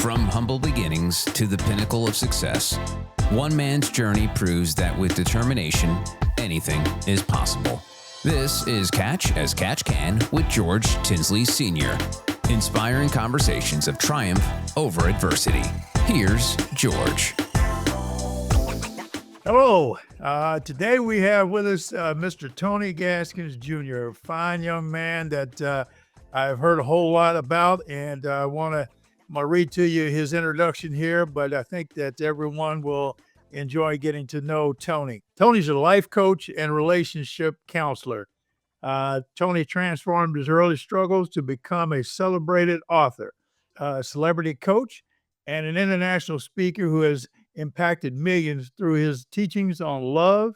From humble beginnings to the pinnacle of success, one man's journey proves that with determination, anything is possible. This is Catch as Catch Can with George Tinsley Sr., inspiring conversations of triumph over adversity. Here's George. Hello. Today we have with us Mr. Tony Gaskins Jr., a fine young man that I've heard a whole lot about, and I'm going to read to you his introduction here, but I think that everyone will enjoy getting to know Tony. Tony's a life coach and relationship counselor. Tony transformed his early struggles to become a celebrated author, a celebrity coach, and an international speaker who has impacted millions through his teachings on love,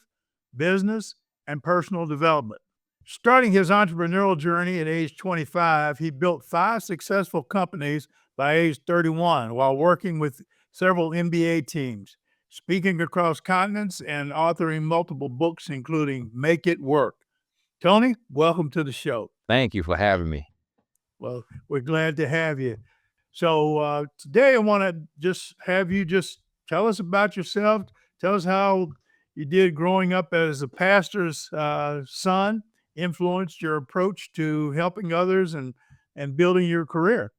business, and personal development. Starting his entrepreneurial journey at age 25, he built 5 successful companies by age 31 while working with several NBA teams, speaking across continents, and authoring multiple books, including Make It Work. Tony, welcome to the show. Thank you for having me. Well, we're glad to have you. So today I want to just have you tell us about yourself. Tell us how you did growing up as a pastor's son, influenced your approach to helping others and building your career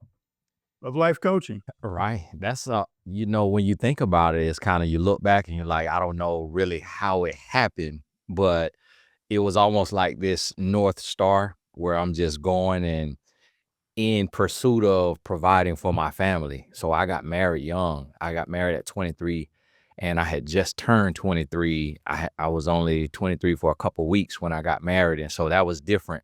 of life coaching. Right. That's, when you think about it, it's kind of, you look back and you're like, I don't know really how it happened, but it was almost like this North Star where I'm just going and in pursuit of providing for my family. So I got married young. I got married at 23 and I had just turned 23. I was only 23 for a couple weeks when I got married. And so that was different,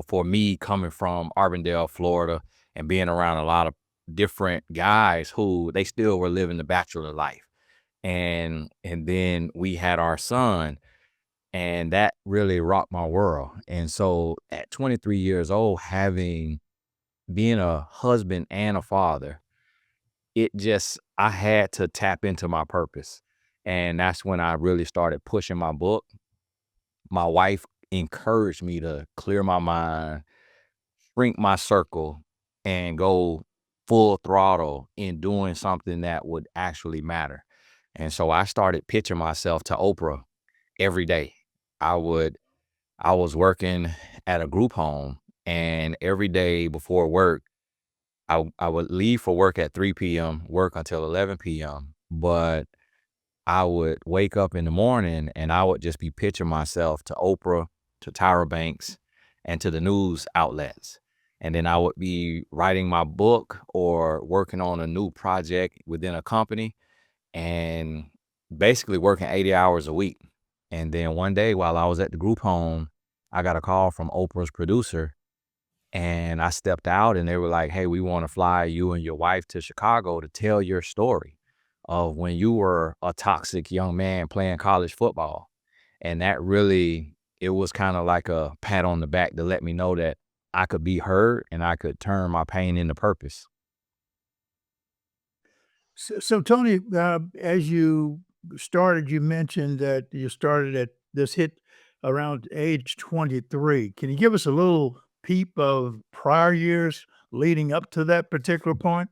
for me coming from Arbondale, Florida, and being around a lot of different guys who they still were living the bachelor life. And then we had our son, and that really rocked my world. And so at 23 years old, being a husband and a father, I had to tap into my purpose. And that's when I really started pushing my book. My wife encouraged me to clear my mind, shrink my circle, and go full throttle in doing something that would actually matter. And so I started pitching myself to Oprah every day. I was working at a group home, and every day before work, I would leave for work at 3 p.m., work until 11 p.m., but I would wake up in the morning and I would just be pitching myself to Oprah, to Tyra Banks, and to the news outlets. And then I would be writing my book or working on a new project within a company and basically working 80 hours a week. And then one day while I was at the group home, I got a call from Oprah's producer, and I stepped out and they were like, hey, we want to fly you and your wife to Chicago to tell your story of when you were a toxic young man playing college football. And that really, it was kind of like a pat on the back to let me know that I could be heard and I could turn my pain into purpose. So Tony, as you started, you mentioned that you started at this hit around age 23. Can you give us a little peep of prior years leading up to that particular point?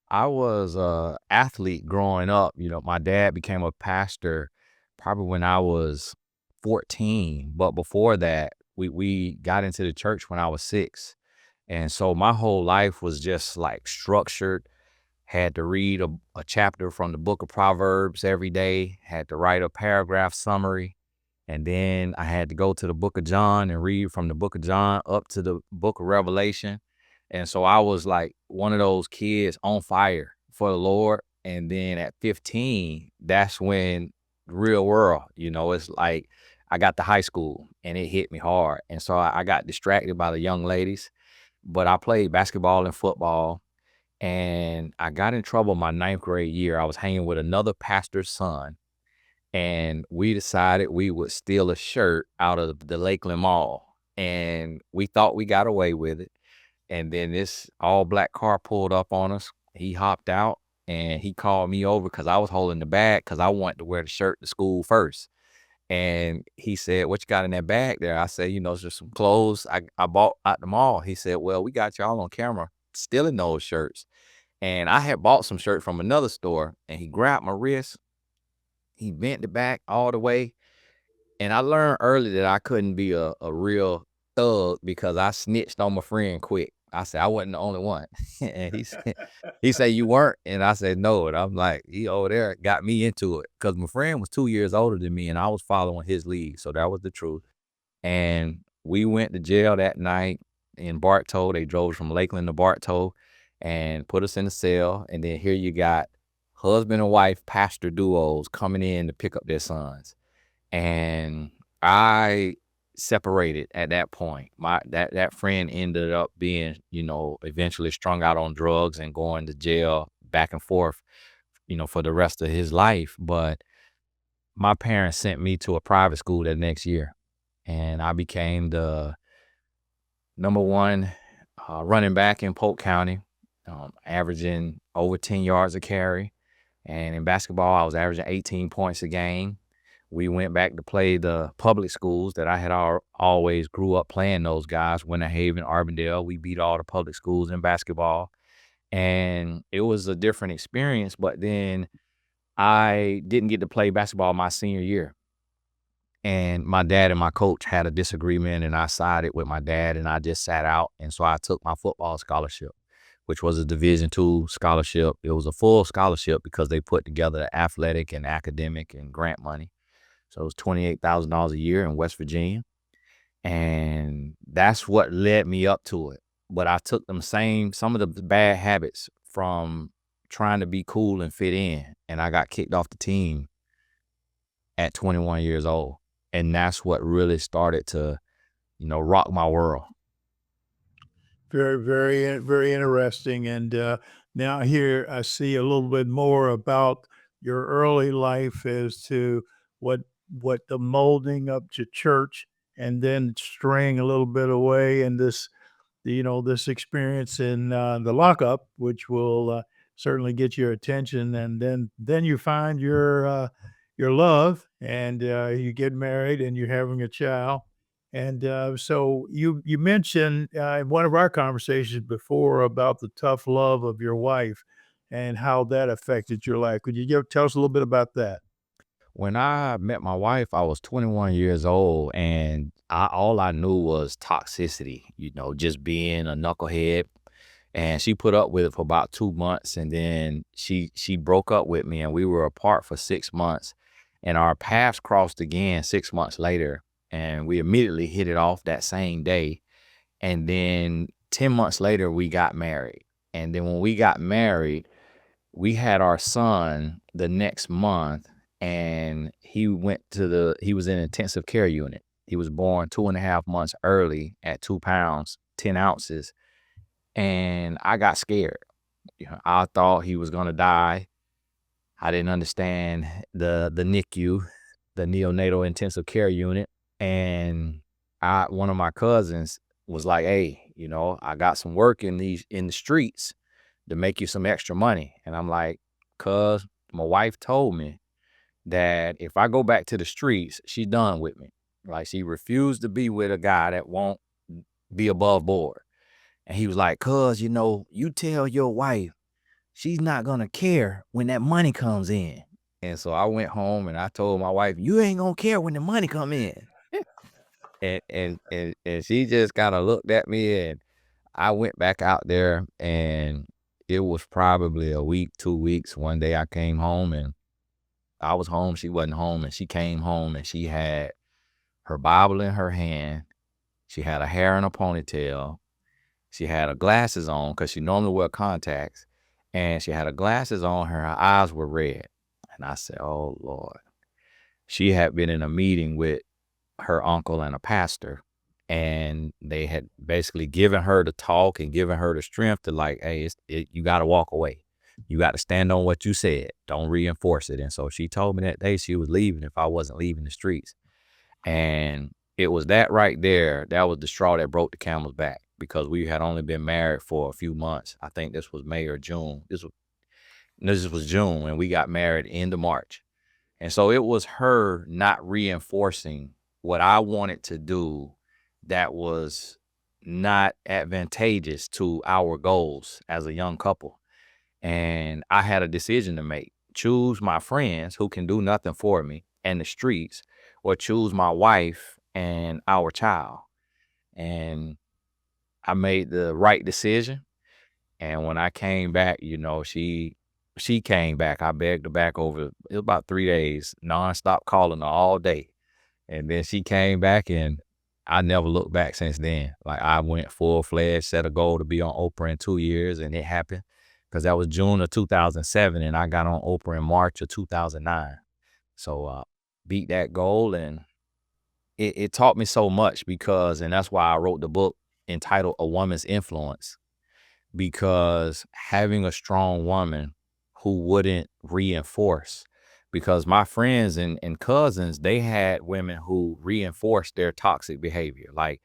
I was a athlete growing up. My dad became a pastor probably when I was 14. But before that, we got into the church when I was 6. And so my whole life was just like structured. Had to read a chapter from the book of Proverbs every day, had to write a paragraph summary. And then I had to go to the book of John and read from the book of John up to the book of Revelation. And so I was like one of those kids on fire for the Lord. And then at 15, that's when the real world, it's like I got to high school and it hit me hard. And so I got distracted by the young ladies, but I played basketball and football. And I got in trouble my 9th grade year. I was hanging with another pastor's son, and we decided we would steal a shirt out of the Lakeland Mall. And we thought we got away with it. And then this all black car pulled up on us. He hopped out and he called me over because I was holding the bag because I wanted to wear the shirt to school first. And he said, what you got in that bag there? I said, just some clothes I bought at the mall. He said, well, we got y'all on camera stealing those shirts. And I had bought some shirt from another store, and he grabbed my wrist. He bent it back all the way. And I learned early that I couldn't be a real thug because I snitched on my friend quick. I said I wasn't the only one. And he said, you weren't? And I said, no. And I'm like, he over there got me into it because my friend was 2 years older than me and I was following his lead. So that was the truth. And we went to jail that night in Bartow. They drove from Lakeland to Bartow and put us in the cell. And then here you got husband and wife pastor duos coming in to pick up their sons. And I separated at that point. That friend ended up being, eventually strung out on drugs and going to jail back and forth, for the rest of his life. But my parents sent me to a private school that next year, and I became the number one running back in Polk County, averaging over 10 yards a carry. And in basketball, I was averaging 18 points a game. We went back to play the public schools that I had always grew up playing those guys, Winter Haven, Arbondale. We beat all the public schools in basketball. And it was a different experience, but then I didn't get to play basketball my senior year. And my dad and my coach had a disagreement, and I sided with my dad, and I just sat out. And so I took my football scholarship, which was a Division II scholarship. It was a full scholarship because they put together athletic and academic and grant money. So it was $28,000 a year in West Virginia. And that's what led me up to it. But I took some of the bad habits from trying to be cool and fit in. And I got kicked off the team at 21 years old. And that's what really started to, rock my world. Very, very, very interesting. And now here I see a little bit more about your early life as to what the molding up to church, and then straying a little bit away, and this experience in the lockup, which will certainly get your attention, and then you find your love, and you get married, and you're having a child. And so you mentioned in one of our conversations before about the tough love of your wife and how that affected your life. Could you tell us a little bit about that? When I met my wife, I was 21 years old, and all I knew was toxicity, just being a knucklehead. And she put up with it for about 2 months, and then she broke up with me, and we were apart for 6 months. And our paths crossed again 6 months later, and we immediately hit it off that same day. And then 10 months later, we got married. And then when we got married, we had our son the next month, and he was in intensive care unit. He was born 2.5 months early at 2 pounds, 10 ounces. And I got scared. I thought he was going to die. I didn't understand the NICU, the neonatal intensive care unit. And one of my cousins was like, hey, I got some work in the streets to make you some extra money. And I'm like, cuz my wife told me that if I go back to the streets, she's done with me. Like, she refused to be with a guy that won't be above board. And he was like, cuz, you tell your wife she's not going to care when that money comes in. And so I went home and I told my wife, you ain't going to care when the money come in. and she just kind of looked at me, and I went back out there, and it was probably a week, 2 weeks. One day I came home, and I was home. She wasn't home, and she came home, and she had her Bible in her hand. She had her hair in a ponytail. She had her glasses on because she normally wear contacts, and she had her glasses on. Her eyes were red. And I said, oh, Lord. She had been in a meeting with her uncle and a pastor, and they had basically given her the talk and given her the strength to, like, hey, you got to walk away. You got to stand on what you said. Don't reinforce it. And so she told me that day she was leaving if I wasn't leaving the streets. And it was that right there, that was the straw that broke the camel's back, because we had only been married for a few months. I think this was May or June. This was June, and we got married end of March. And so it was her not reinforcing what I wanted to do that was not advantageous to our goals as a young couple. And I had a decision to make: choose my friends who can do nothing for me and the streets, or choose my wife and our child. And I made the right decision. And when I came back, she came back. I begged her back over, it was about 3 days, nonstop calling her all day. And then she came back, and I never looked back since then. Like, I went full-fledged, set a goal to be on Oprah in 2 years, and it happened, because that was June of 2007, and I got on Oprah in March of 2009. So beat that goal, and it taught me so much, and that's why I wrote the book entitled A Woman's Influence, because having a strong woman who wouldn't reinforce, because my friends and cousins, they had women who reinforced their toxic behavior. Like,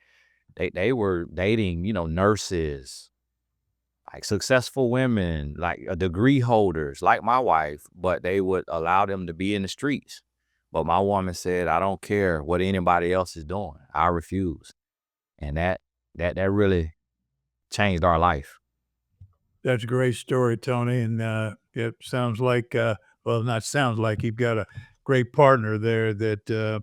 they were dating, nurses, like successful women, like degree holders, like my wife, but they would allow them to be in the streets. But my woman said, I don't care what anybody else is doing. I refuse. And that really changed our life. That's a great story, Tony, and it sounds like, well, not sounds like, you've got a great partner there that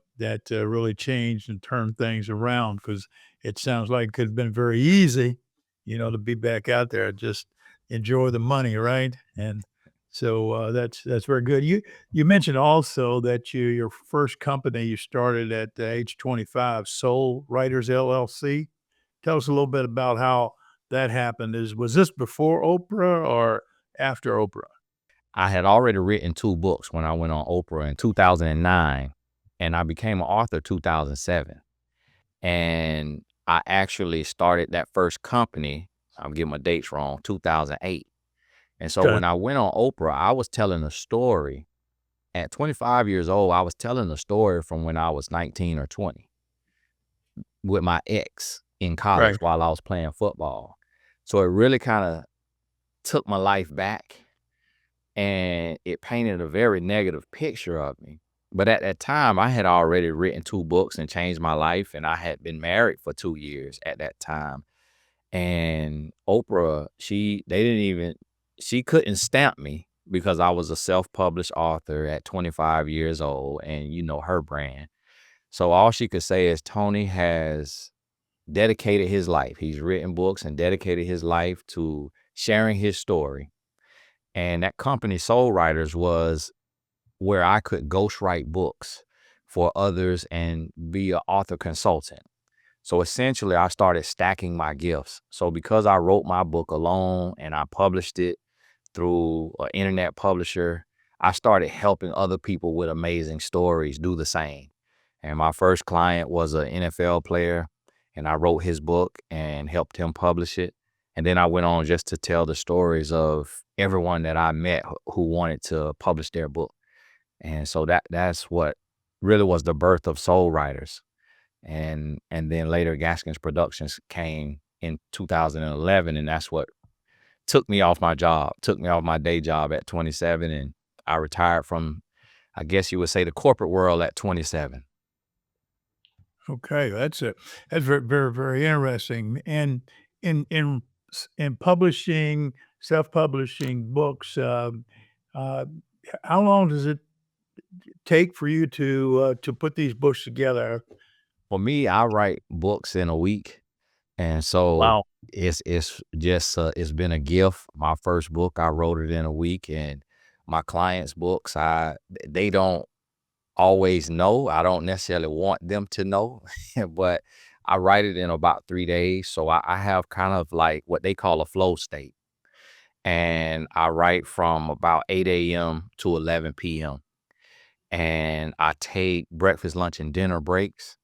really changed and turned things around. Because it sounds like it could have been very easy, to be back out there and just enjoy the money, right? And so that's very good. You mentioned also that your first company you started at age 25, Soul Writers LLC. Tell us a little bit about how that happened. Was this before Oprah or after Oprah? I had already written 2 books when I went on Oprah in 2009, and I became an author 2007. And I actually started that first company, I'm getting my dates wrong, 2008. And so Okay. when I went on Oprah, I was telling a story. At 25 years old, I was telling a story from when I was 19 or 20 with my ex in college Right. while I was playing football. So it really kind of took my life back, and it painted a very negative picture of me. But at that time, I had already written 2 books and changed my life, and I had been married for 2 years at that time. And Oprah, she couldn't stamp me because I was a self-published author at 25 years old, and her brand. So all she could say is, Tony has dedicated his life. He's written books and dedicated his life to sharing his story. And that company, Soul Writers, was where I could ghostwrite books for others and be an author consultant. So essentially, I started stacking my gifts. So because I wrote my book alone and I published it through an internet publisher, I started helping other people with amazing stories do the same. And my first client was an NFL player, and I wrote his book and helped him publish it. And then I went on just to tell the stories of everyone that I met who wanted to publish their book. And so that's what really was the birth of Soul Writers. And then later Gaskins Productions came in 2011, and that's what took me off my day job at 27, and I retired from, I guess you would say, the corporate world at 27. Okay, that's very, very, very interesting. And in publishing, self-publishing books, uh, how long does it take for you to put these books together? For me, I write books in a week. And so Wow. it's just it's been a gift. My first book, I wrote it in a week, and my clients' books, they don't always know. I don't necessarily want them to know, but I write it in about 3 days. So I have kind of like what they call a flow state. And I write from about 8 a.m. to 11 p.m. And I take breakfast, lunch, and dinner breaks,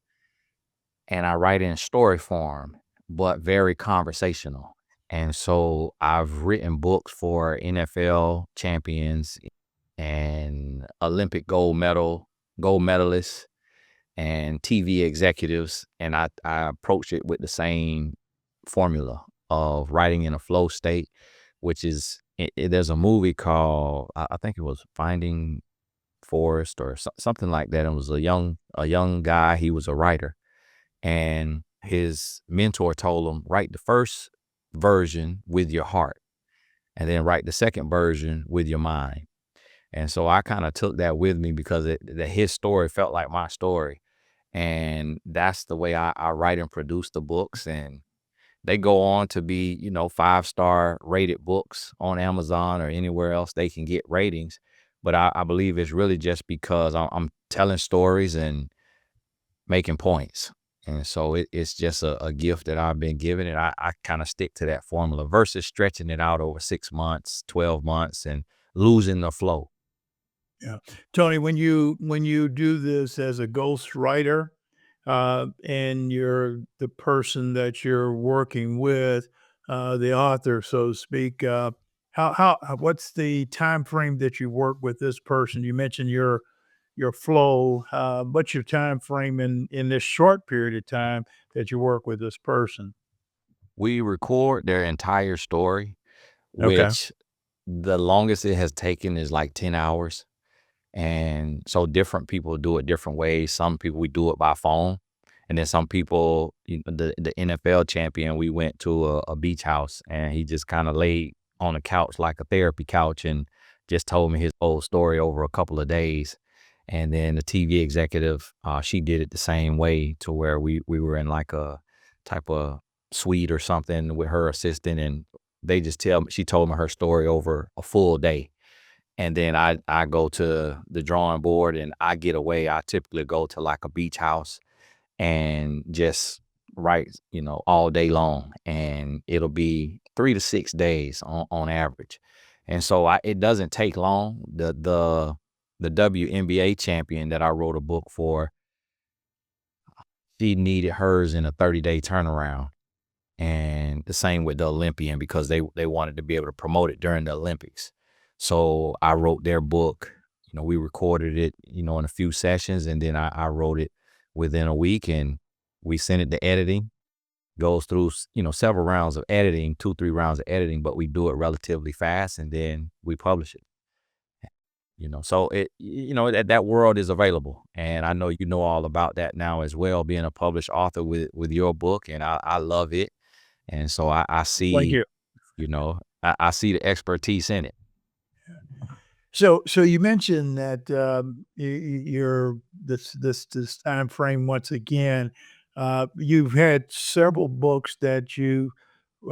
and I write in story form, but very conversational. And so I've written books for NFL champions and Olympic gold medalists and TV executives. And I approach it with the same formula of writing in a flow state, which is, there's a movie called, I think it was Finding Forrest or something like that. It was a young guy. He was a writer, and his mentor told him, write the first version with your heart. and then write the second version with your mind. And so I kind of took that with me because his story felt like my story. And that's the way I write and produce the books. And they go on to be, 5-star rated books on Amazon or anywhere else they can get ratings. But I believe it's really just because I'm telling stories and making points. And so it's just a gift that I've been given, and I kind of stick to that formula versus stretching it out over 6 months, 12 months, and losing the flow. Yeah. Tony, when you do this as a ghostwriter, and you're the person that you're working with, the author, so to speak, what's the time frame that you work with this person? You mentioned your flow. What's your time frame in this short period of time that you work with this person? We record their entire story, Okay. which the longest it has taken is like 10 hours. And so different people do it different ways. Some people, we do it by phone. And then some people, the NFL champion, we went to a beach house, and he just kind of laid on a couch like a therapy couch and just told me his whole story over a couple of days. And then the TV executive, she did it the same way, to where we were in like a type of suite or something with her assistant, and she told me her story over a full day. And then I go to the drawing board and I get away. I typically go to like a beach house and just write, all day long. And it'll be 3 to 6 days on average. And so it doesn't take long. The WNBA champion that I wrote a book for, she needed hers in a 30-day turnaround. And the same with the Olympian, because they wanted to be able to promote it during the Olympics. So I wrote their book. We recorded it, in a few sessions, and then I wrote it within a week, and we sent it to editing. Goes through, several rounds of editing, 2-3 rounds of editing, but we do it relatively fast, and then we publish it. So that world is available, and I know you know all about that now as well, being a published author with your book, and I love it. And so I Thank see, you. I see the expertise in it. So you mentioned that you're this time frame once again. You've had several books that you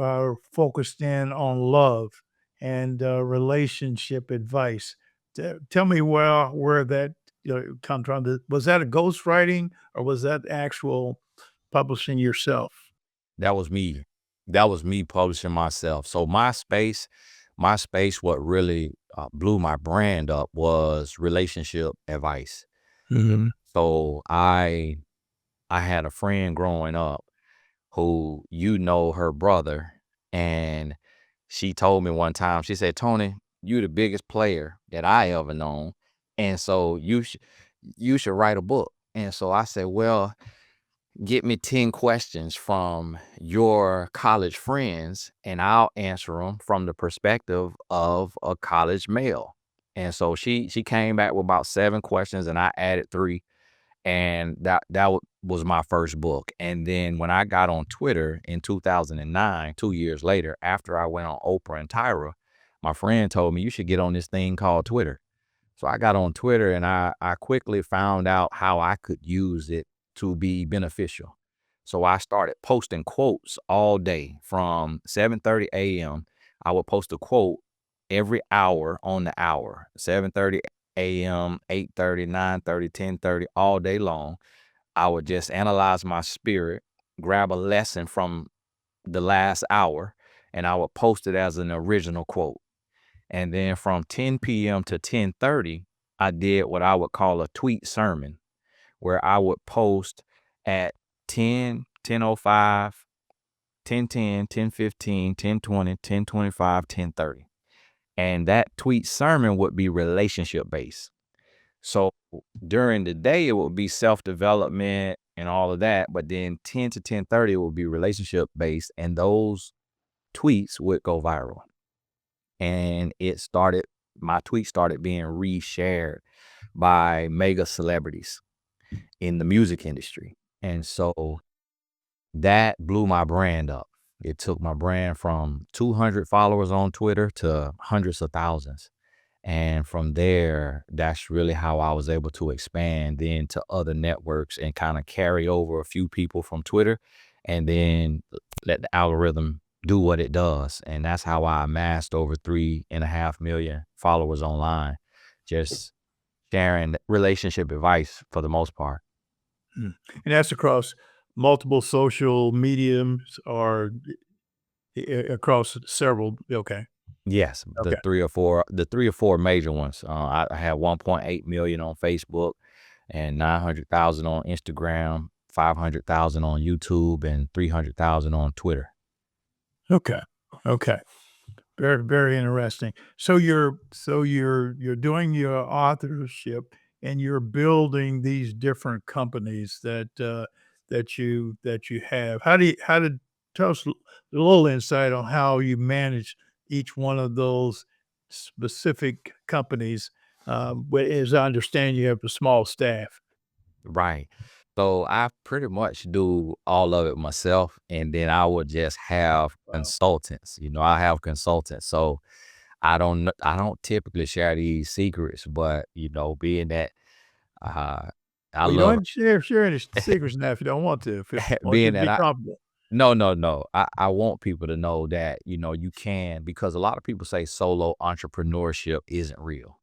are focused in on love and relationship advice. Tell me where that comes from. Was that a ghostwriting or was that actual publishing yourself? That was me. That was me publishing myself. So my space, what really blew my brand up was relationship advice. Mhm. So I had a friend growing up who, her brother, and she told me one time, she said, "Tony, you the biggest player that I ever known, and so you should write a book." And so I said, "Well, get me 10 questions from your college friends, and I'll answer them from the perspective of a college male." And so she came back with about 7 questions, and I added 3, and that was my first book. And then when I got on Twitter in 2009, 2 years later, after I went on Oprah and Tyra, my friend told me, "You should get on this thing called Twitter." So I got on Twitter, and I quickly found out how I could use it to be beneficial. So I started posting quotes all day from 7:30 a.m. I would post a quote every hour on the hour, 7:30 a.m., 8:30, 9:30, 10:30, all day long. I would just analyze my spirit, grab a lesson from the last hour, and I would post it as an original quote. And then from 10 p.m. to 10:30, I did what I would call a tweet sermon, where I would post at 10, 10:05, 10:10, 10:15, 10:20, 10:25, 10:30. And that tweet sermon would be relationship based. So during the day, it would be self-development and all of that. But then 10 to 10:30, it would be relationship based. And those tweets would go viral. And my tweet started being reshared by mega celebrities in the music industry. And so that blew my brand up. It took my brand from 200 followers on Twitter to hundreds of thousands. And from there, that's really how I was able to expand then to other networks and kind of carry over a few people from Twitter and then let the algorithm do what it does. And that's how I amassed over 3.5 million followers online, just sharing relationship advice for the most part. Mm. And that's across multiple social mediums or across several. Okay. Yes, Okay. the 3 or 4 major ones. I have 1.8 million on Facebook and 900,000 on Instagram, 500,000 on YouTube, and 300,000 on Twitter. Okay. Okay. Very, very interesting. So you're doing your authorship and you're building these different companies that you have. How did tell us a little insight on how you manage each one of those specific companies. As I understand, you have a small staff. Right. So I pretty much do all of it myself, and then I would just have Wow. consultants. I have consultants. So I don't typically share these secrets, but being that uh I Well, you don't love have to share any secrets now if you don't want to. If you want you being to that be I comfortable. no, no, no. I want people to know that, you can, because a lot of people say solo entrepreneurship isn't real.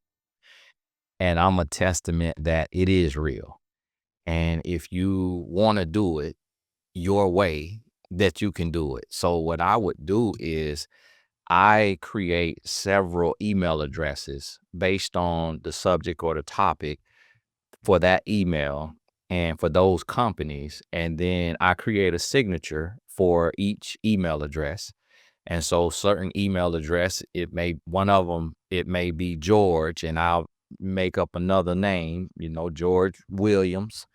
And I'm a testament that it is real. And if you want to do it your way, that you can do it. So what I would do is I create several email addresses based on the subject or the topic for that email and for those companies. And then I create a signature for each email address. And so certain email address, one of them, it may be George, and I'll make up another name, George Williams,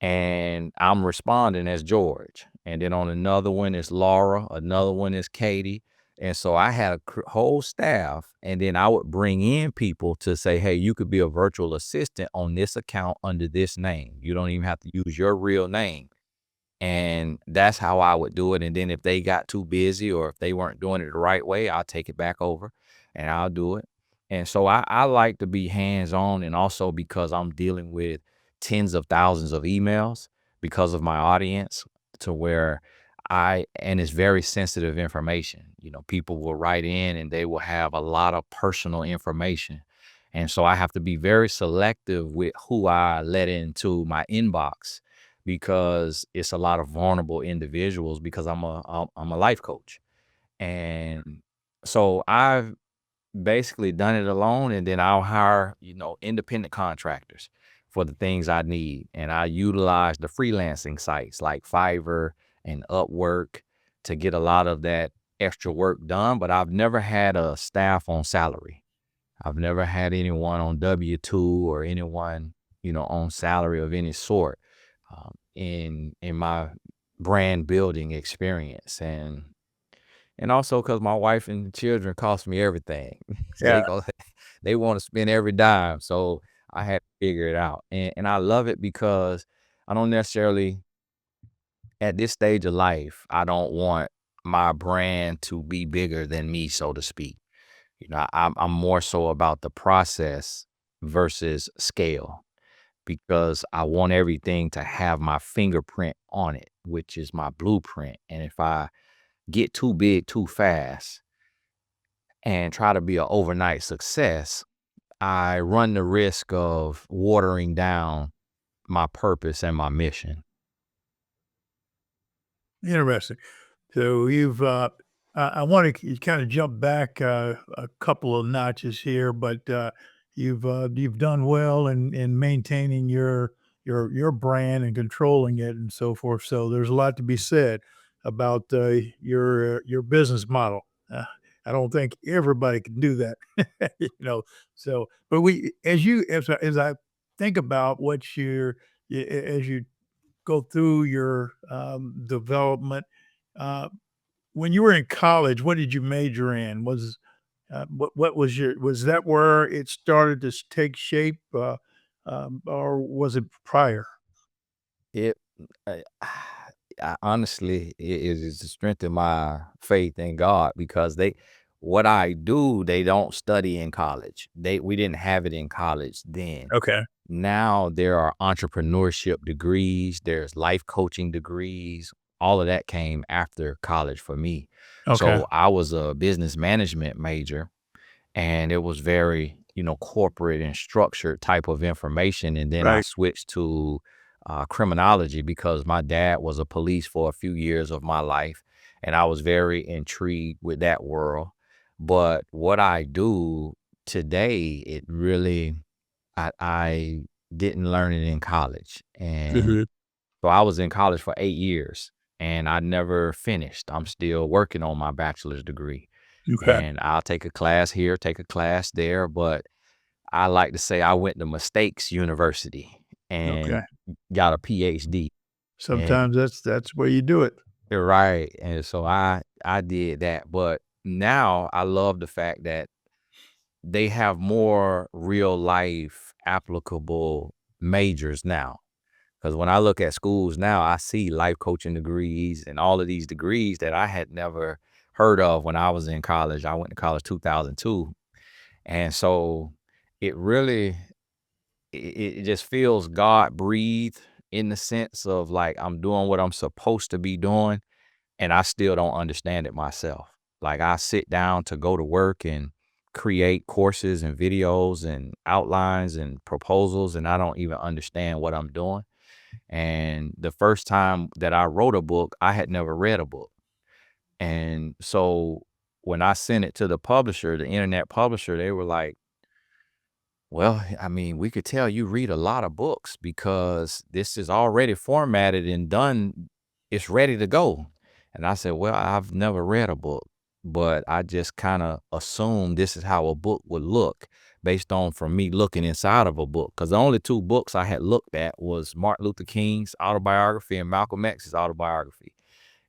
and I'm responding as George. And then on another one is Laura, another one is Katie. And so I had a whole staff, and then I would bring in people to say, hey, you could be a virtual assistant on this account under this name. You don't even have to use your real name. And that's how I would do it. And then if they got too busy or if they weren't doing it the right way, I'll take it back over and I'll do it. And so I like to be hands on, and also because I'm dealing with tens of thousands of emails because of my audience, to where and it's very sensitive information. People will write in and they will have a lot of personal information. And so I have to be very selective with who I let into my inbox, because it's a lot of vulnerable individuals, because I'm a life coach. And so I've basically done it alone, and then I'll hire, independent contractors for the things I need. And I utilize the freelancing sites like Fiverr and Upwork to get a lot of that extra work done. But I've never had a staff on salary. I've never had anyone on W-2 or anyone, on salary of any sort, in my brand building experience. And also because my wife and children cost me everything. So Yeah. they want to spend every dime. So I had to figure it out. And I love it because I don't necessarily, at this stage of life, I don't want my brand to be bigger than me, so to speak. I'm more so about the process versus scale, because I want everything to have my fingerprint on it, which is my blueprint. And if I get too big too fast and try to be an overnight success, I run the risk of watering down my purpose and my mission. Interesting. So I want to kind of jump back a couple of notches here, but you've done well in maintaining your brand and controlling it and so forth. So there's a lot to be said about your business model. Uh, I don't think everybody can do that, you know. So, but as I think about as you go through your development. Uh, when you were in college, what did you major in? What was that where it started to take shape, or was it prior? It uh, honestly, it is to strengthen my faith in God because what I do, they don't study in college. We didn't have it in college then. Okay. Now there are entrepreneurship degrees, there's life coaching degrees. All of that came after college for me. Okay. So I was a business management major, and it was very, corporate and structured type of information. And then I Right. switched to criminology because my dad was a police for a few years of my life, and I was very intrigued with that world. But what I do today, it really, I didn't learn it in college. And Mhm. so I was in college for 8 years and I never finished. I'm still working on my bachelor's degree, Okay. and I'll take a class here, take a class there. But I like to say I went to Mistakes University Okay. and got a PhD. And Sometimes that's where you do it. you're right. And so I did that. But now I love the fact that they have more real life applicable majors now. Because when I look at schools now, I see life coaching degrees and all of these degrees that I had never heard of when I was in college. I went to college 2002. And so it really, it just feels God breathed in the sense of like I'm doing what I'm supposed to be doing, and I still don't understand it myself. Like I sit down to go to work and create courses and videos and outlines and proposals, and I don't even understand what I'm doing. And the first time that I wrote a book, I had never read a book. And so when I sent it to the publisher, the internet publisher, they were like, well, I mean, we could tell you read a lot of books because this is already formatted and done. It's ready to go. And I said, well, I've never read a book, but I just kind of assumed this is how a book would look based on from me looking inside of a book. Because the only two books I had looked at was Martin Luther King's autobiography and Malcolm X's autobiography.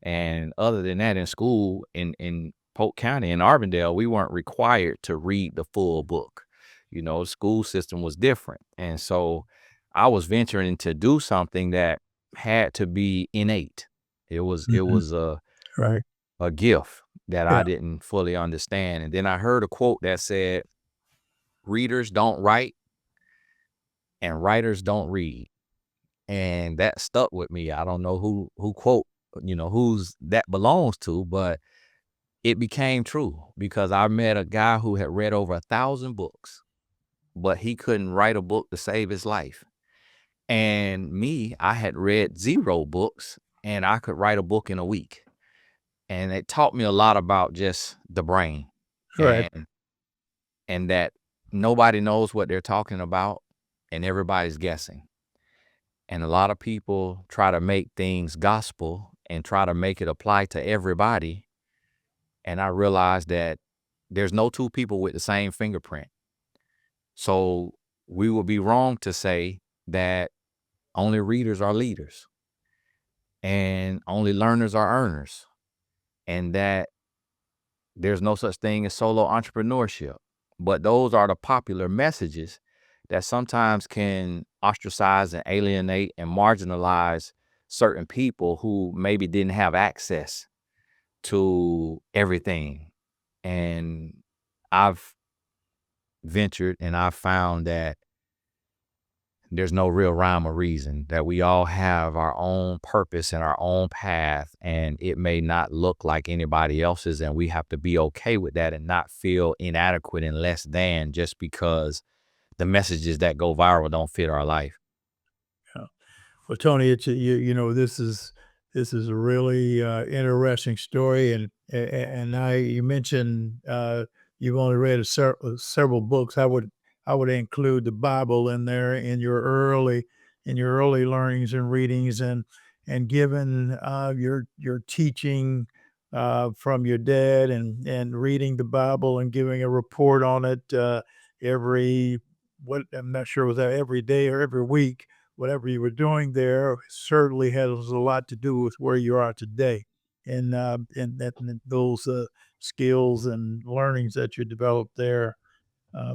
And other than that, in school in Polk County in Arbondale, we weren't required to read the full book. The school system was different. And so I was venturing to do something that had to be innate. It was Mhm. Right. a gift that Yeah. I didn't fully understand. And then I heard a quote that said, readers don't write and writers don't read. And that stuck with me. I don't know who quote, who's that belongs to, but it became true because I met a guy who had read over 1,000 books, but he couldn't write a book to save his life. And me, I had read 0 books and I could write a book in a week. And it taught me a lot about just the brain Right. and that nobody knows what they're talking about and everybody's guessing. And a lot of people try to make things gospel and try to make it apply to everybody. And I realized that there's no two people with the same fingerprint. So we would be wrong to say that only readers are leaders and only learners are earners, and that there's no such thing as solo entrepreneurship. But those are the popular messages that sometimes can ostracize and alienate and marginalize certain people who maybe didn't have access to everything. And I've ventured and I've found that there's no real rhyme or reason, that we all have our own purpose and our own path, and it may not look like anybody else's, and we have to be okay with that and not feel inadequate and less than just because the messages that go viral don't fit our life. Yeah. Well, Tony, it's this is a really interesting story, and you mentioned you've only read several books. I would include the Bible in there in your early learnings and readings, and given your teaching from your dad, and reading the Bible and giving a report on it every what I'm not sure was that every day or every week, whatever you were doing there certainly has a lot to do with where you are today, and those skills and learnings that you developed there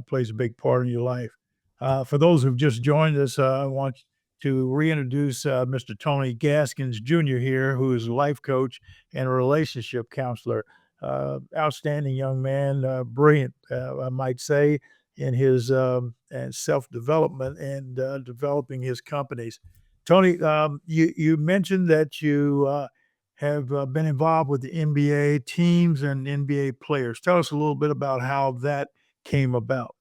plays a big part in your life. For those who've just joined us, I want to reintroduce Mr. Tony Gaskins Jr. here, who is a life coach and a relationship counselor. Outstanding young man, brilliant, I might say, in his and self-development and developing his companies. Tony, you mentioned that you have been involved with the NBA teams and NBA players. Tell us a little bit about how that came about.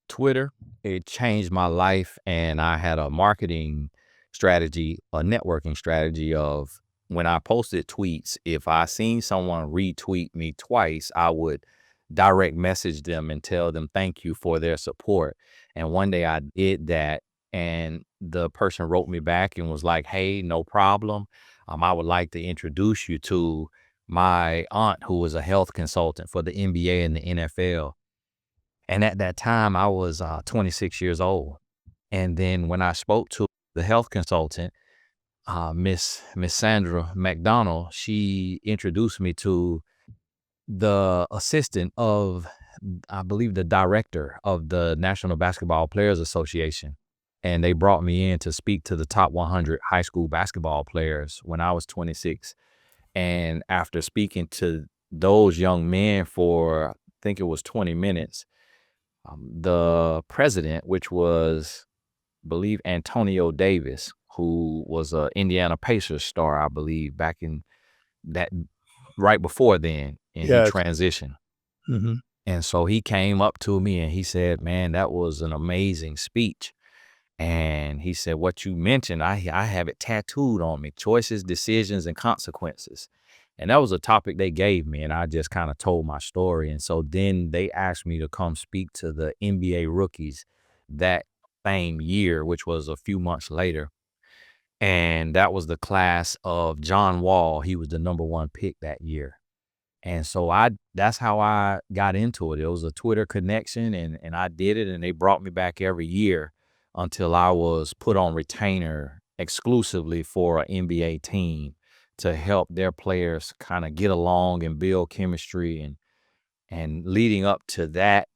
Twitter, it changed my life, and I had a marketing strategy, a networking strategy of when I posted tweets, if I seen someone retweet me twice, I would direct message them and tell them thank you for their support. And one day I did that, and the person wrote me back and was like, "Hey, no problem. I would like to introduce you to my aunt who was a health consultant for the NBA and the NFL." And at that time, I was 26 years old. And then when I spoke to the health consultant, Miss Sandra McDonald, she introduced me to the assistant of, I believe, the director of the National Basketball Players Association. And they brought me in to speak to the top 100 high school basketball players when I was 26. And after speaking to those young men for, I think it was 20 minutes, the president, which was, I believe, Antonio Davis, who was a Indiana Pacers star, I believe, back in that right before then, and he Yes. transitioned. Mhm. And so he came up to me and he said, "Man, that was an amazing speech." And he said, "What you mentioned, I have it tattooed on me: choices, decisions, and consequences." And that was a topic they gave me, and I just kind of told my story. And so then they asked me to come speak to the NBA rookies that same year, which was a few months later. And that was the class of John Wall. He was the #1 pick that year. And so that's how I got into it. It was a Twitter connection, and I did it, and they brought me back every year until I was put on retainer exclusively for an NBA team to help their players kind of get along and build chemistry. And leading up to that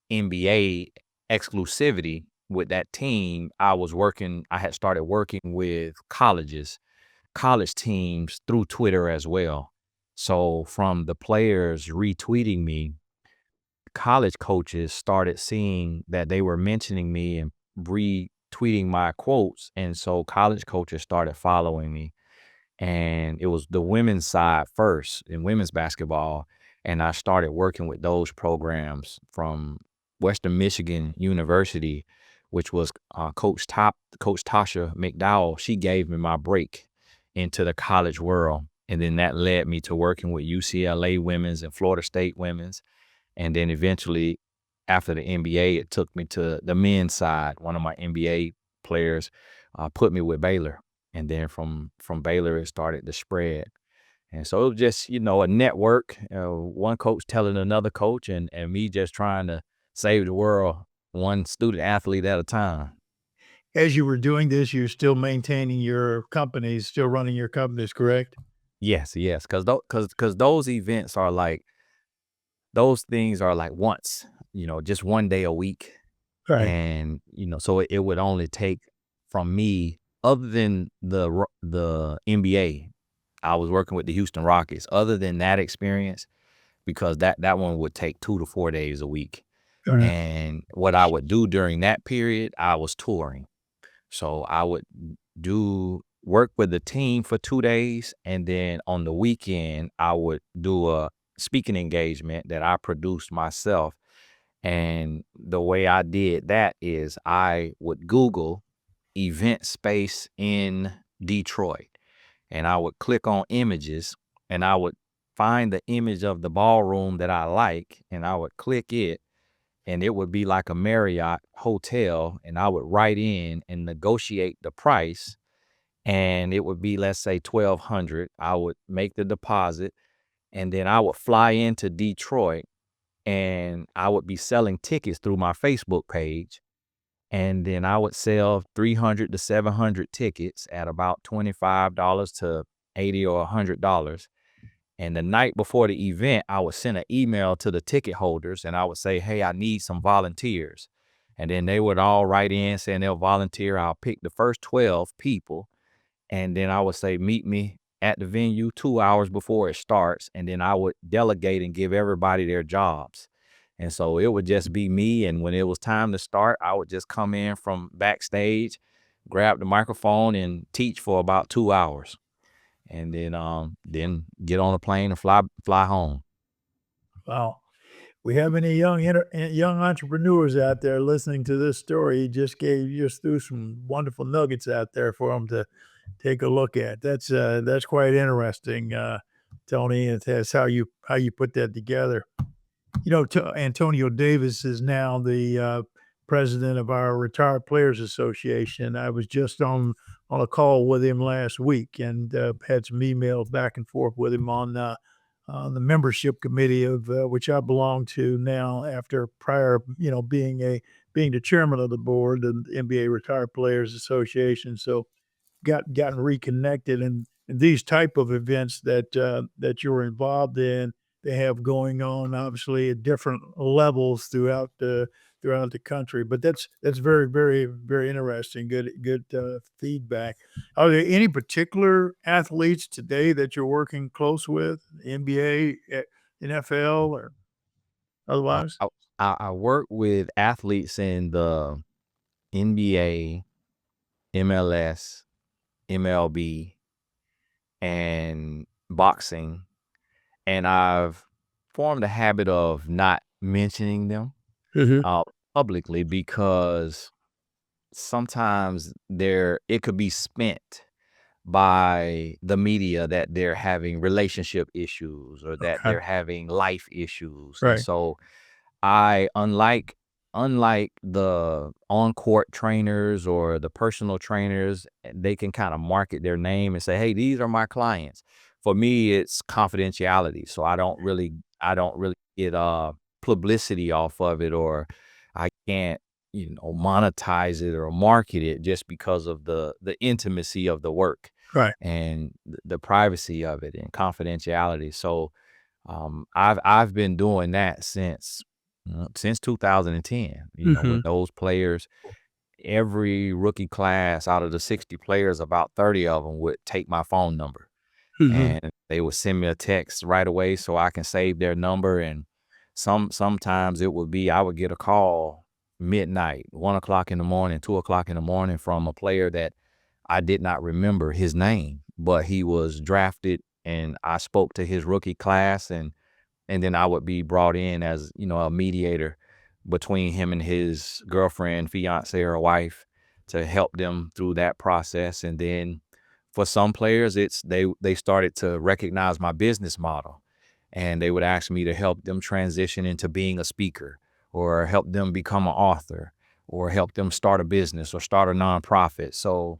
NBA exclusivity with that team, I had started working with college teams through Twitter as well. So from the players retweeting me, college coaches started seeing that they were mentioning me and retweeting my quotes. And so college coaches started following me. And it was the women's side first in women's basketball. And I started working with those programs from Western Michigan University, which was Coach Tasha McDowell. She gave me my break into the college world. And then that led me to working with UCLA women's and Florida State women's. And then eventually, after the NBA, it took me to the men's side. One of my NBA players put me with Baylor. And then from Baylor, it started to spread. And so it was just, a network, one coach telling another coach, and me just trying to save the world one student athlete at a time. As you were doing this, you're still maintaining your companies, still running your companies, correct? Yes, because those events are like, those things are like once, just one day a week. Right. And, so it would only take from me, other than the NBA, I was working with the Houston Rockets. Other than that experience, because that one would take 2 to 4 days a week. Right. And what I would do during that period, I was touring. So I would work with the team for 2 days. And then on the weekend, I would do a speaking engagement that I produced myself. And the way I did that is I would Google event space in Detroit, and I would click on images, and I would find the image of the ballroom that I like, and I would click it, and it would be like a Marriott hotel, and I would write in and negotiate the price, and it would be, let's say, $1,200. I would make the deposit, and then I would fly into Detroit, and I would be selling tickets through my Facebook page. And then I would sell 300 to 700 tickets at about $25 to $80 or $100. And the night before the event, I would send an email to the ticket holders, and I would say, "Hey, I need some volunteers." And then they would all write in saying they'll volunteer. I'll pick the first 12 people, and then I would say, meet me at the venue 2 hours before it starts. And then I would delegate and give everybody their jobs. And so it would just be me. And when it was time to start, I would just come in from backstage, grab the microphone and teach for about 2 hours. And then get on a plane and fly home. Wow. We have any young entrepreneurs out there listening to this story? You just threw some wonderful nuggets out there for them to take a look at. That's quite interesting, Tony. That's how you put that together. You know, Antonio Davis is now the president of our Retired Players Association. I was just on a call with him last week and had some emails back and forth with him on the membership committee of which I belong to now. After prior, being the chairman of the board of the NBA Retired Players Association, so gotten reconnected, and these type of events that you're involved in, they have going on obviously at different levels throughout the country. But that's very, very, very interesting. Good feedback. Are there any particular athletes today that you're working close with, NBA, NFL, or Uh, otherwise? I, I work with athletes in the NBA, MLS, MLB, and boxing, and I've formed a habit of not mentioning them Mhm. uh, publicly because sometimes it could be spent by the media that they're having relationship issues or that Okay. they're having life issues. And Right. so I unlike the on-court trainers or the personal trainers, they can kind of market their name and say, "Hey, these are my clients." For me, it's confidentiality, so I don't really get publicity off of it, or I can't, monetize it or market it just because of the intimacy of the work Right. and the privacy of it and confidentiality. So I've been doing that since 2010. With Hmm. those players, every rookie class out of the 60 players, about 30 of them would take my phone number Hmm. and they would send me a text right away so I can save their number. And sometimes it would be I would get a call midnight, 1 o'clock in the morning, 2 o'clock in the morning from a player that I did not remember his name, but he was drafted and I spoke to his rookie class, and then I would be brought in as, a mediator between him and his girlfriend, fiance, or wife to help them through that process. And then for some players, it's they started to recognize my business model and they would ask me to help them transition into being a speaker or help them become an author or help them start a business or start a nonprofit. So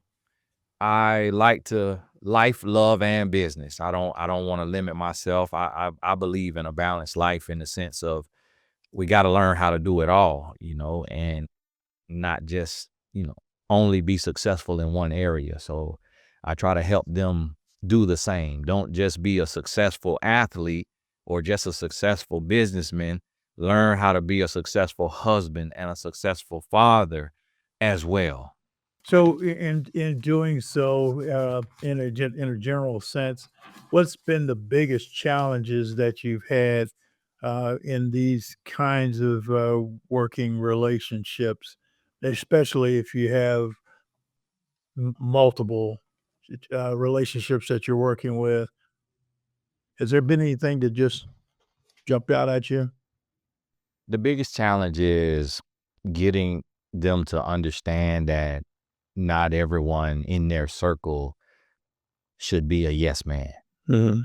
I like to life, love, and business. I don't want to limit myself. I believe in a balanced life in the sense of we got to learn how to do it all, and not just, only be successful in one area. So I try to help them do the same. Don't just be a successful athlete or just a successful businessman. Learn how to be a successful husband and a successful father as well. So in doing so, in a general sense, what's been the biggest challenges that you've had in these kinds of working relationships, especially if you have multiple relationships that you're working with? Has there been anything that just jumped out at you? The biggest challenge is getting them to understand that not everyone in their circle should be a yes man. Hmm.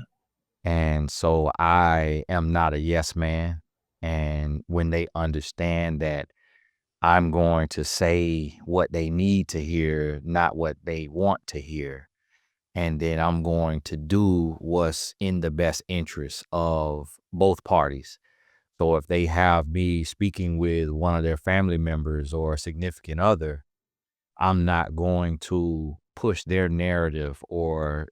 And so I am not a yes man. And when they understand that I'm going to say what they need to hear, not what they want to hear, and then I'm going to do what's in the best interest of both parties. So if they have me speaking with one of their family members or a significant other, I'm not going to push their narrative or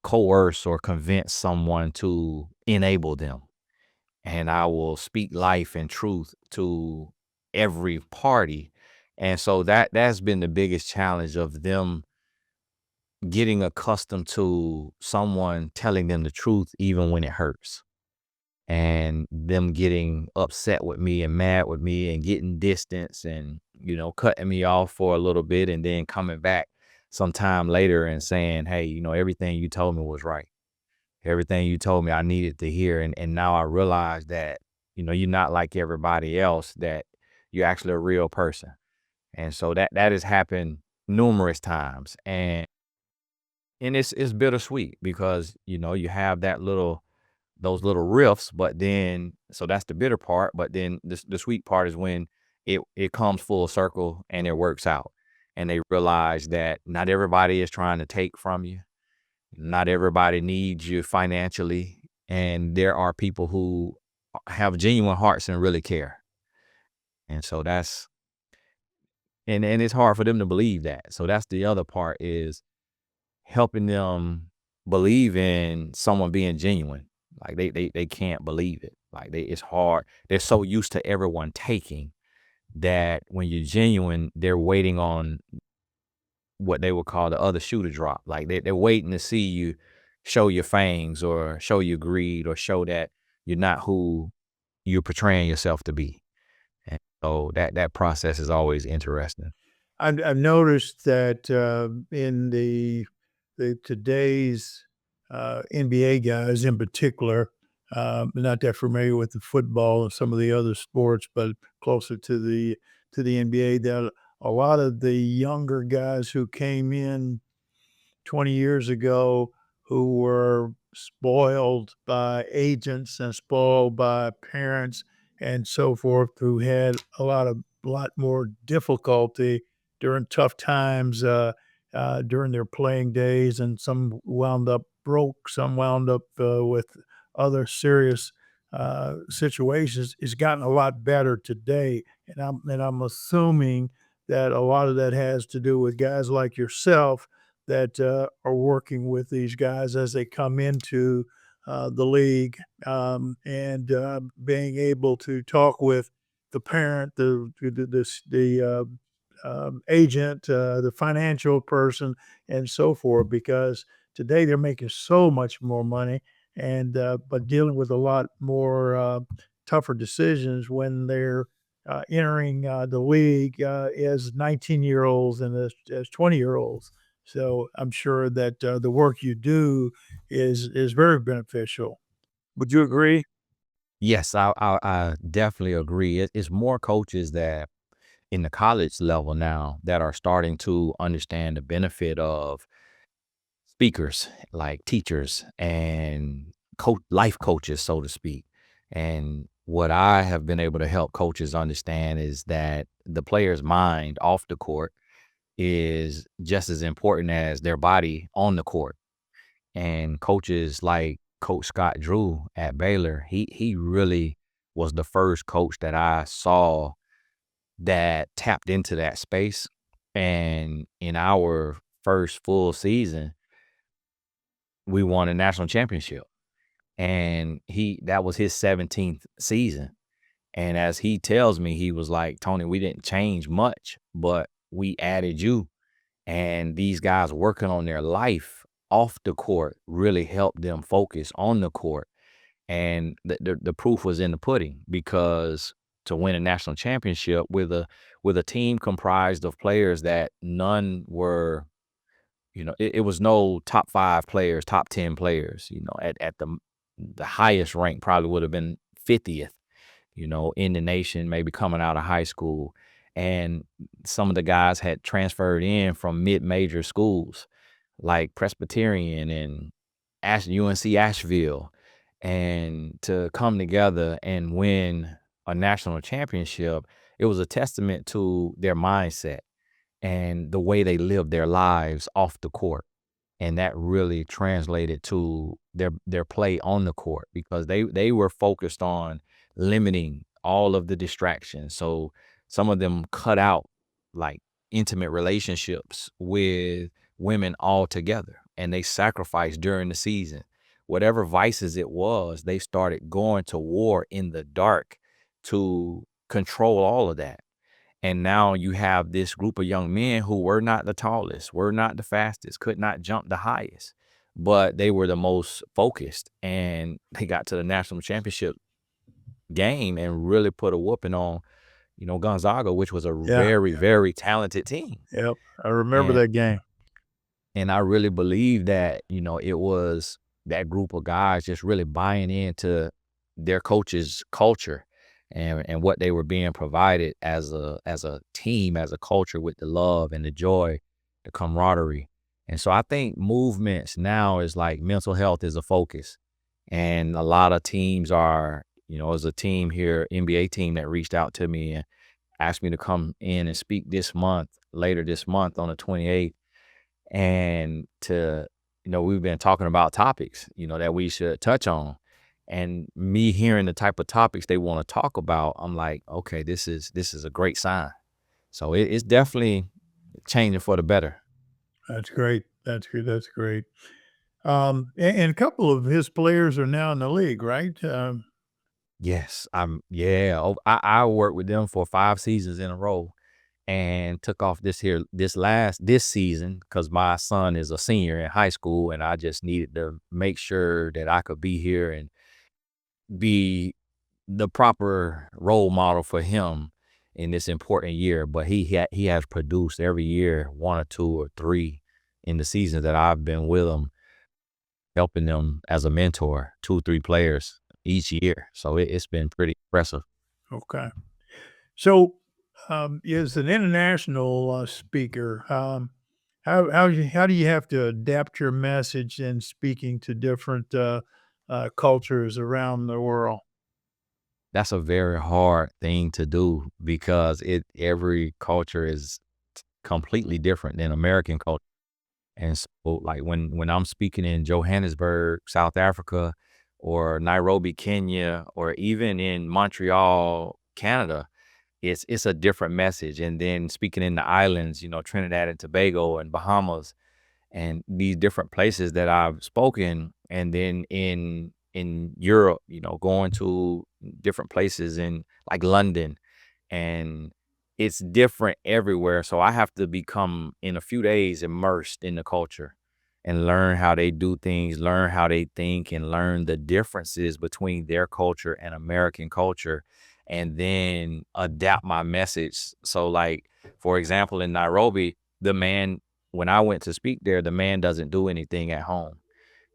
coerce or convince someone to enable them. And I will speak life and truth to every party. And so that's been the biggest challenge of them getting accustomed to someone telling them the truth even when it hurts, and them getting upset with me and mad with me and getting distance and, cutting me off for a little bit and then coming back sometime later and saying, hey, everything you told me was right. Everything you told me I needed to hear. And now I realize that, you're not like everybody else, that you're actually a real person. And so that has happened numerous times. And it's bittersweet because, you have those little riffs, but then, so that's the bitter part. But then the sweet part is when it comes full circle and it works out, and they realize that not everybody is trying to take from you. Not everybody needs you financially. And there are people who have genuine hearts and really care. And so and it's hard for them to believe that. So that's the other part, is helping them believe in someone being genuine. Like they can't believe it. Like it's hard. They're so used to everyone taking, that when you're genuine, they're waiting on what they would call the other shoe to drop. Like they're waiting to see you show your fangs or show your greed or show that you're not who you're portraying yourself to be. And so that process is always interesting. I've noticed that in the today's NBA guys in particular, not that familiar with the football and some of the other sports, but closer to the NBA, that a lot of the younger guys who came in 20 years ago, who were spoiled by agents and spoiled by parents and so forth, who had lot more difficulty during tough times, during their playing days, and some wound up broke, some wound up with other serious situations. It's gotten a lot better today, and I'm assuming that a lot of that has to do with guys like yourself that are working with these guys as they come into the league, and being able to talk with the parent, the agent, the financial person, and so forth. Because today they're making so much more money, and but dealing with a lot more tougher decisions when they're entering the league as 19-year-olds and as 20-year-olds. So I'm sure that the work you do is very beneficial. Would you agree? Yes, I definitely agree. It's more coaches that in the college level now that are starting to understand the benefit of speakers, like teachers and life coaches, so to speak. And what I have been able to help coaches understand is that the player's mind off the court is just as important as their body on the court. And coaches like Coach Scott Drew at Baylor, he really was the first coach that I saw that tapped into that space. And in our first full season, we won a national championship. And that was his 17th season. And as he tells me, he was like, Tony, we didn't change much, but we added you. And these guys working on their life off the court really helped them focus on the court. And the proof was in the pudding, because to win a national championship with a team comprised of players that none were, it was no top 5 players, top 10 players, at the highest rank probably would have been 50th, in the nation, maybe coming out of high school. And some of the guys had transferred in from mid-major schools like Presbyterian and UNC Asheville, and to come together and win a national championship, it was a testament to their mindset and the way they lived their lives off the court. And that really translated to their play on the court, because they were focused on limiting all of the distractions. So some of them cut out like intimate relationships with women altogether, and they sacrificed during the season. Whatever vices it was, they started going to war in the dark to control all of that. And now you have this group of young men who were not the tallest, were not the fastest, could not jump the highest, but they were the most focused, and they got to the national championship game and really put a whooping on, Gonzaga, which was a Yeah. very, very talented team. Yep. I remember And that game. and I really believe that, it was that group of guys just really buying into their coach's culture and what they were being provided as a team, as a culture, with the love and the joy, the camaraderie. And so I think movements now is like mental health is a focus. And a lot of teams are, as a team here, NBA team that reached out to me and asked me to come in and speak later this month on the 28th, and we've been talking about topics, that we should touch on. And me hearing the type of topics they want to talk about, I'm like, okay, this is a great sign. So it's definitely changing for the better. That's great. That's good. That's great. And a couple of his players are now in the league, right? Yes, yeah. I worked with them for 5 seasons in a row, and took off this season because my son is a senior in high school, and I just needed to make sure that I could be here and be the proper role model for him in this important year. But he has produced every year, one or two or three in the seasons that I've been with him, helping them as a mentor, 2, 3 players each year. So it's been pretty impressive. Okay. So, as an international speaker, how do you have to adapt your message in speaking to different cultures around the world? That's a very hard thing to do because every culture is completely different than American culture. And so, like, when I'm speaking in Johannesburg, South Africa, or Nairobi, Kenya, or even in Montreal, Canada, it's a different message. And then speaking in the islands, Trinidad and Tobago and Bahamas, and these different places that I've spoken, and then in Europe, going to different places in like London, and it's different everywhere. So I have to become in a few days immersed in the culture and learn how they do things, learn how they think, and learn the differences between their culture and American culture, and then adapt my message. So, like, for example, in Nairobi, the man, when I went to speak there, the man doesn't do anything at home.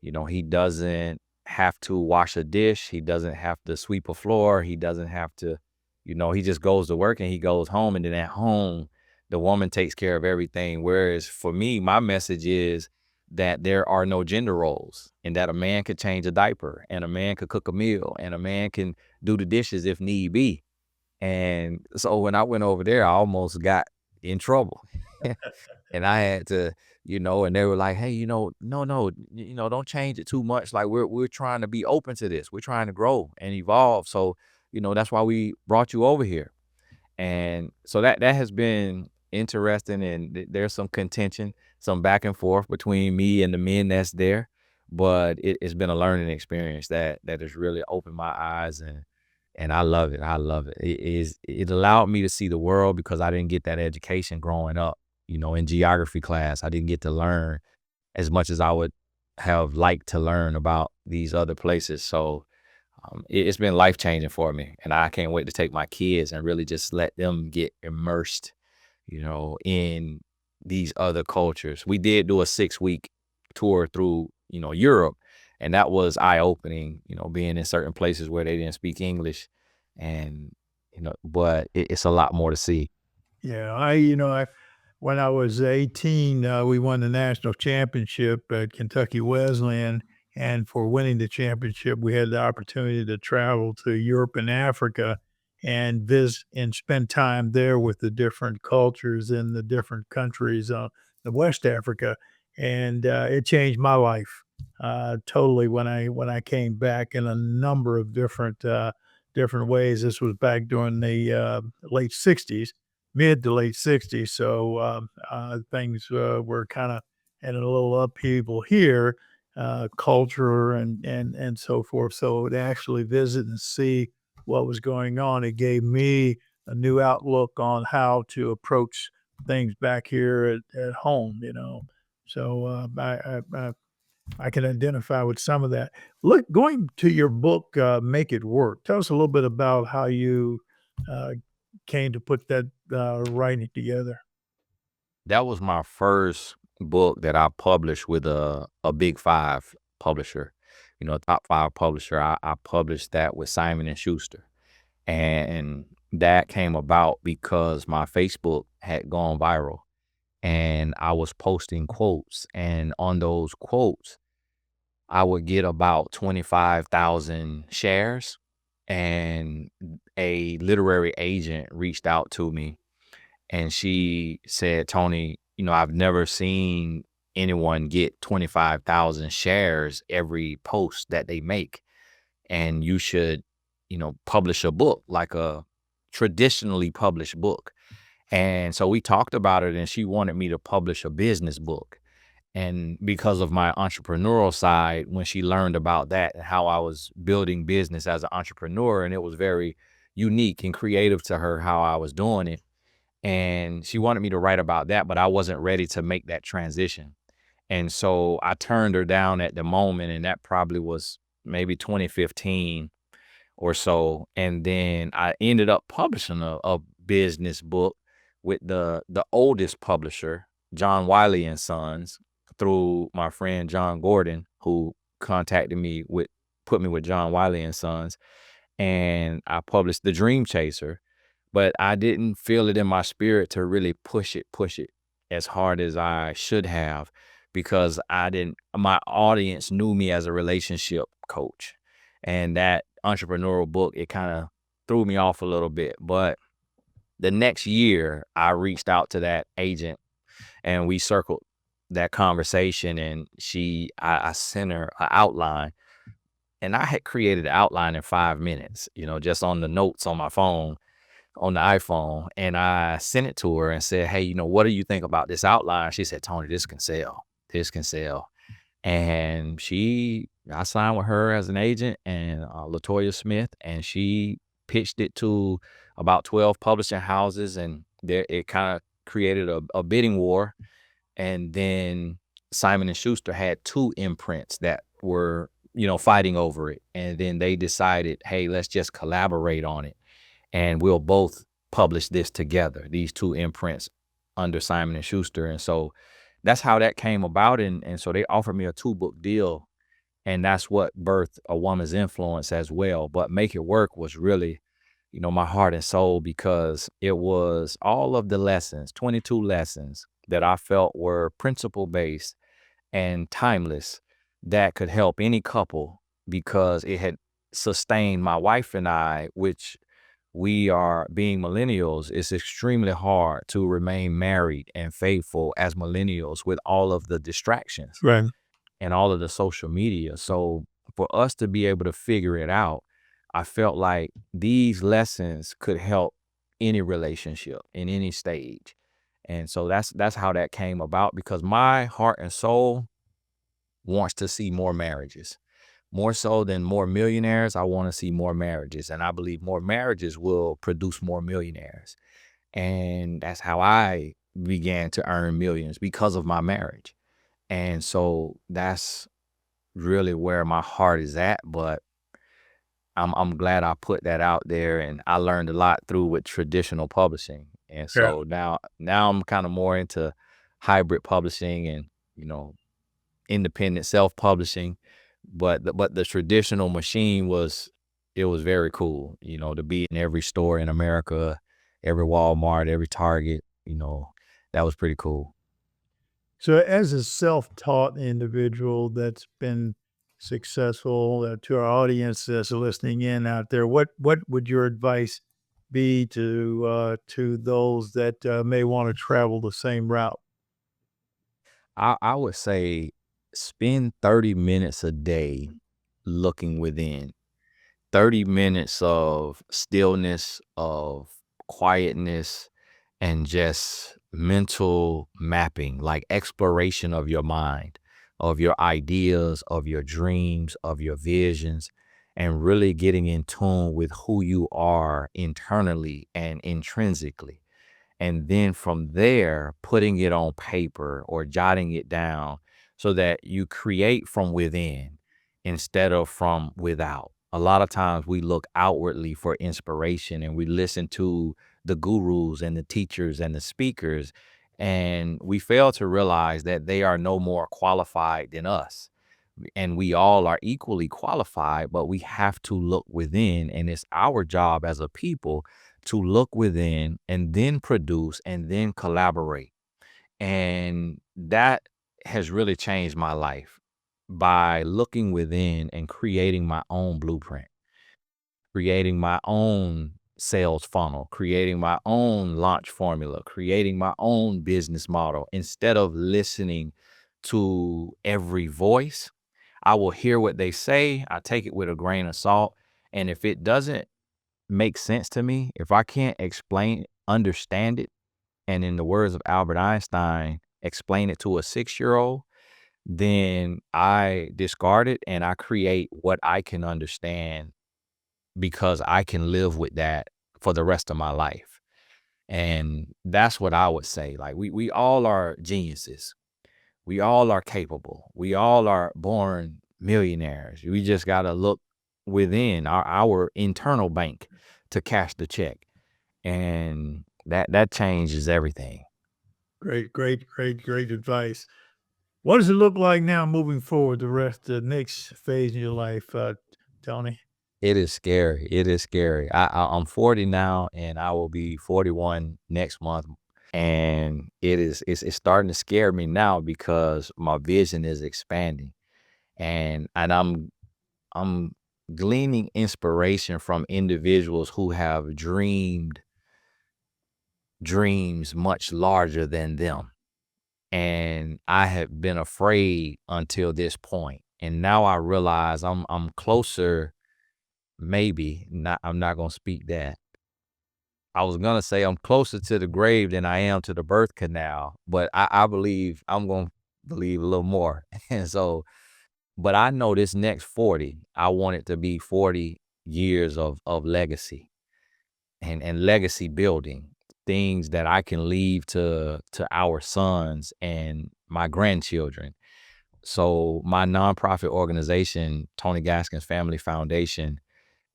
He doesn't have to wash a dish. He doesn't have to sweep a floor. He doesn't have to, he just goes to work and he goes home. And then at home, the woman takes care of everything. Whereas for me, my message is that there are no gender roles, and that a man could change a diaper, and a man could cook a meal, and a man can do the dishes if need be. And so when I went over there, I almost got in trouble. And I had to, and they were like, "Hey, no, don't change it too much. Like, we're trying to be open to this. We're trying to grow and evolve. So, that's why we brought you over here." And so that has been interesting, and there's some contention, some back and forth between me and the men that's there. But it's been a learning experience that has really opened my eyes, and I love it. I love it. It allowed me to see the world because I didn't get that education growing up. In geography class, I didn't get to learn as much as I would have liked to learn about these other places. So it's been life changing for me, and I can't wait to take my kids and really just let them get immersed, in these other cultures. We did do a 6-week tour through, Europe, and that was eye opening, being in certain places where they didn't speak English, and, but it's a lot more to see. Yeah, when I was 18, we won the national championship at Kentucky Wesleyan, and for winning the championship, we had the opportunity to travel to Europe and Africa and visit and spend time there with the different cultures in the different countries, the West Africa, and it changed my life totally when I came back in a number of different ways. This was back during the late '60s, mid to late '60s. So things were kind of in a little upheaval here, culture and so forth. So to actually visit and see what was going on. It gave me a new outlook on how to approach things back here at home, you know. So I can identify with some of that. Look, going to your book, Make It Work. Tell us a little bit about how you uh, came to put that writing together. That was my first book that I published with a big five publisher, top five publisher. I published that with Simon and Schuster. And that came about because my Facebook had gone viral and I was posting quotes. And on those quotes, I would get about 25,000 shares. And a literary agent reached out to me and she said, Tony, I've never seen anyone get 25,000 shares every post that they make. And you should, publish a book, like a traditionally published book. And so we talked about it and she wanted me to publish a business book. And because of my entrepreneurial side, when she learned about that and how I was building business as an entrepreneur, and it was very unique and creative to her how I was doing it. And she wanted me to write about that, but I wasn't ready to make that transition. And so I turned her down at the moment, and that probably was maybe 2015 or so. And then I ended up publishing a business book with the oldest publisher, John Wiley and Sons, through my friend John Gordon, who contacted me put me with John Wiley and Sons. And I published The Dream Chaser, but I didn't feel it in my spirit to really push it as hard as I should have, because my audience knew me as a relationship coach, and that entrepreneurial book, it kind of threw me off a little bit. But the next year I reached out to that agent and we circled that conversation, and I sent her an outline, and I had created an outline in 5 minutes, just on the notes on my phone, on the iPhone. And I sent it to her and said, hey, what do you think about this outline? She said, Tony, this can sell. This can sell. And I signed with her as an agent, and Latoya Smith, and she pitched it to about 12 publishing houses, and it kind of created a bidding war. And then Simon and Schuster had 2 imprints that were, fighting over it. And then they decided, hey, let's just collaborate on it, and we'll both publish this together, these 2 imprints under Simon and Schuster. And so that's how that came about. And so they offered me a 2-book deal, and that's what birthed A Woman's Influence as well. But Make It Work was really, my heart and soul, because it was all of the lessons, 22 lessons that I felt were principle based and timeless, that could help any couple, because it had sustained my wife and I, which we are, being millennials, it's extremely hard to remain married and faithful as millennials with all of the distractions, Right. and all of the social media. So for us to be able to figure it out, I felt like these lessons could help any relationship in any stage. And so that's how that came about, because my heart and soul wants to see more marriages. More so than more millionaires, I want to see more marriages. And I believe more marriages will produce more millionaires. And that's how I began to earn millions, because of my marriage. And so that's really where my heart is at. But I'm glad I put that out there, and I learned a lot through with traditional publishing. And Yeah. so now I'm kind of more into hybrid publishing and, independent self-publishing. But the traditional machine was very cool, to be in every store in America, every Walmart, every Target, that was pretty cool. So, as a self-taught individual that's been successful, to our audience that's listening in out there, what would your advice be to those that may want to travel the same route? I would say spend 30 minutes a day looking within. 30 minutes of stillness, of quietness, and just mental mapping, like exploration of your mind, of your ideas, of your dreams, of your visions. and really getting in tune with who you are internally and intrinsically. And then from there, putting it on paper or jotting it down so that you create from within instead of from without. A lot of times we look outwardly for inspiration and we listen to the gurus and the teachers and the speakers, and we fail to realize that they are no more qualified than us. And we all are equally qualified, but we have to look within. And it's our job as a people to look within and then produce and then collaborate. And that has really changed my life by looking within and creating my own blueprint, creating my own sales funnel, creating my own launch formula, creating my own business model. Instead of listening to every voice, I will hear what they say. I take it with a grain of salt. And if it doesn't make sense to me, if I can't understand it, and in the words of Albert Einstein, explain it to a 6-year-old, then I discard it and I create what I can understand because I can live with that for the rest of my life. And that's what I would say. Like we all are geniuses. We all are capable. We all are born millionaires. We just got to look within our internal bank to cash the check. And that changes everything. Great advice. What does it look like now moving forward, the next phase in your life, Tony? It is scary. It is scary. I'm 40 now and I will be 41 next month. And it's starting to scare me now because my vision is expanding. And I'm gleaning inspiration from individuals who have dreamed dreams much larger than them. And I have been afraid until this point. And now I realize I'm closer, maybe, not I'm not gonna speak that. I was gonna say I'm closer to the grave than I am to the birth canal, but I believe I'm gonna believe a little more. And so, but I know this next 40, I want it to be 40 years of legacy and legacy building, things that I can leave to our sons and my grandchildren. So my nonprofit organization, Tony Gaskins Family Foundation,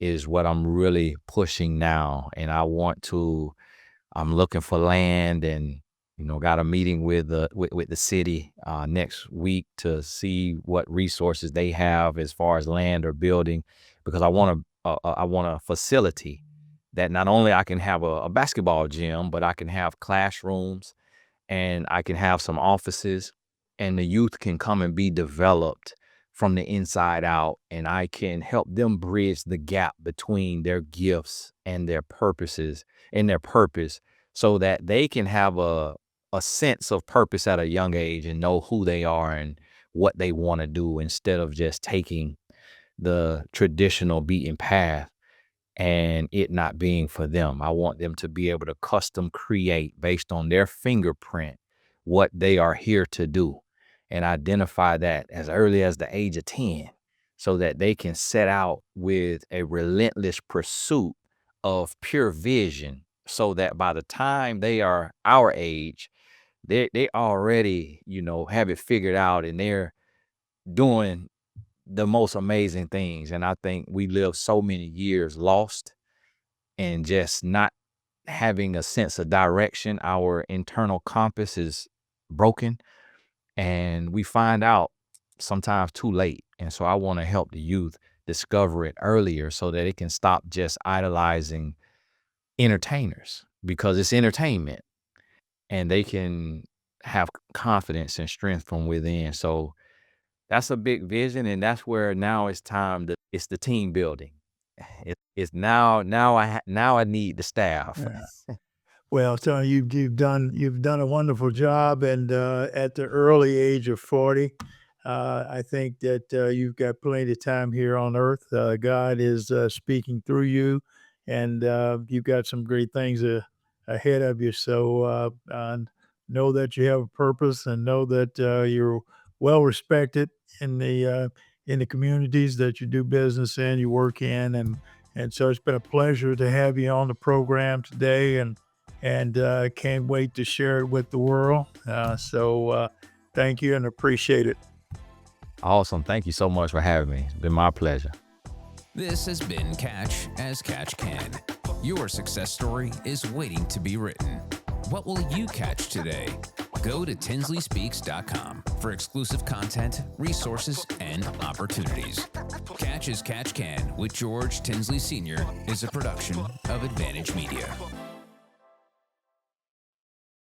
is what I'm really pushing now. And I'm looking for land and, got a meeting with the city next week to see what resources they have as far as land or building, because I want a facility that not only I can have a basketball gym, but I can have classrooms and I can have some offices, and the youth can come and be developed from the inside out, and I can help them bridge the gap between their gifts and their purposes and their purpose, so that they can have a sense of purpose at a young age and know who they are and what they want to do, instead of just taking the traditional beaten path and it not being for them. I want them to be able to custom create based on their fingerprint what they are here to do, and identify that as early as the age of 10, so that they can set out with a relentless pursuit of pure vision, so that by the time they are our age, they already, have it figured out and they're doing the most amazing things. And I think we live so many years lost and just not having a sense of direction. Our internal compass is broken and we find out sometimes too late. And so I want to help the youth discover it earlier so that it can stop just idolizing entertainers, because it's entertainment, and they can have confidence and strength from within. So that's a big vision. And that's where now it's the team building. It's now I need the staff. Yeah. Well, Tony, you've done a wonderful job, and at the early age of 40, I think that you've got plenty of time here on Earth. God is speaking through you, and you've got some great things ahead of you. So know that you have a purpose, and know that you're well respected in in the communities that you do business in, you work in, and so it's been a pleasure to have you on the program today, and can't wait to share it with the world. So thank you and appreciate it. Awesome. Thank you so much for having me. It's been my pleasure. This has been Catch as Catch Can. Your success story is waiting to be written. What will you catch today? Go to tinsley.speaks.com for exclusive content, resources, and opportunities. Catch as Catch Can with George Tinsley Sr. is a production of Advantage Media.